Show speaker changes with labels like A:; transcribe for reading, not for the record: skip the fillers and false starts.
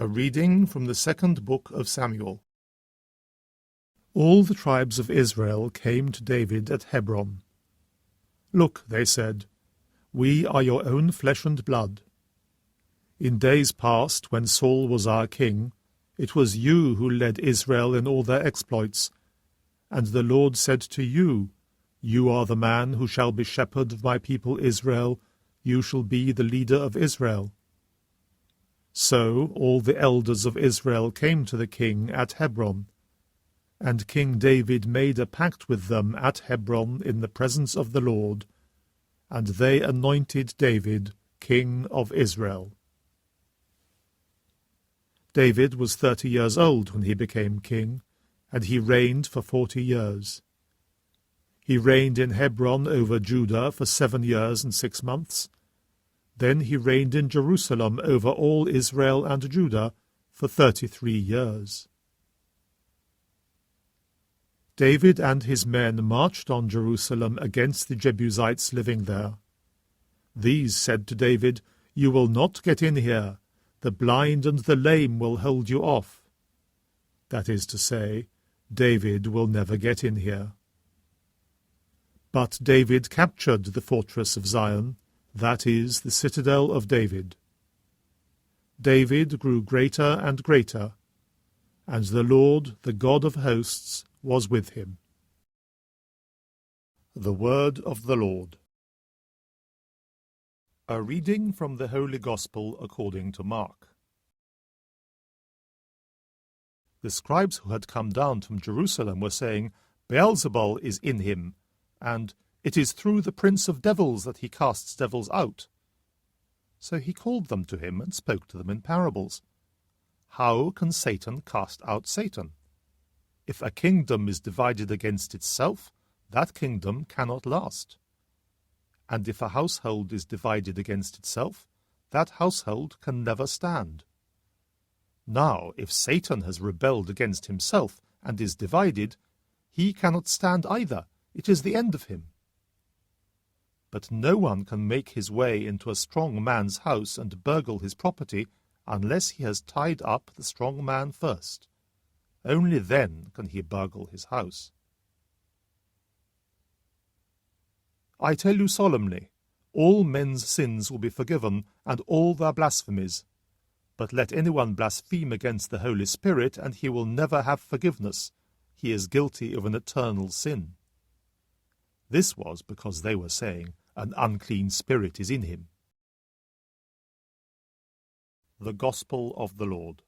A: A reading from the second book of Samuel. All the tribes of Israel came to David at Hebron. "Look," they said, "we are your own flesh and blood. In days past, when Saul was our king, it was you who led Israel in all their exploits, and the Lord said to you, 'You are the man who shall be shepherd of my people Israel, you shall be the leader of Israel.' So all the elders of Israel came to the king at Hebron, and King David made a pact with them at Hebron in the presence of the Lord, and they anointed David king of Israel. David was 30 years old when he became king, and he reigned for 40 years. He reigned in Hebron over Judah for 7 years and 6 months. Then he reigned in Jerusalem over all Israel and Judah for 33 years. David and his men marched on Jerusalem against the Jebusites living there. These said to David, "You will not get in here. The blind and the lame will hold you off." That is to say, David will never get in here. But David captured the fortress of Zion, that is, the Citadel of David. David grew greater and greater, and the Lord, the God of hosts, was with him. The Word of the Lord. A reading from the Holy Gospel according to Mark. The scribes who had come down from Jerusalem were saying, "Beelzebul is in him," and "It is through the prince of devils that he casts devils out." So he called them to him and spoke to them in parables. "How can Satan cast out Satan? If a kingdom is divided against itself, that kingdom cannot last. And if a household is divided against itself, that household can never stand. Now, if Satan has rebelled against himself and is divided, he cannot stand either. It is the end of him. But no one can make his way into a strong man's house and burgle his property unless he has tied up the strong man first. Only then can he burgle his house. I tell you solemnly, all men's sins will be forgiven, and all their blasphemies. But let anyone blaspheme against the Holy Spirit, and he will never have forgiveness. He is guilty of an eternal sin." This was because they were saying, "An unclean spirit is in him." The Gospel of the Lord.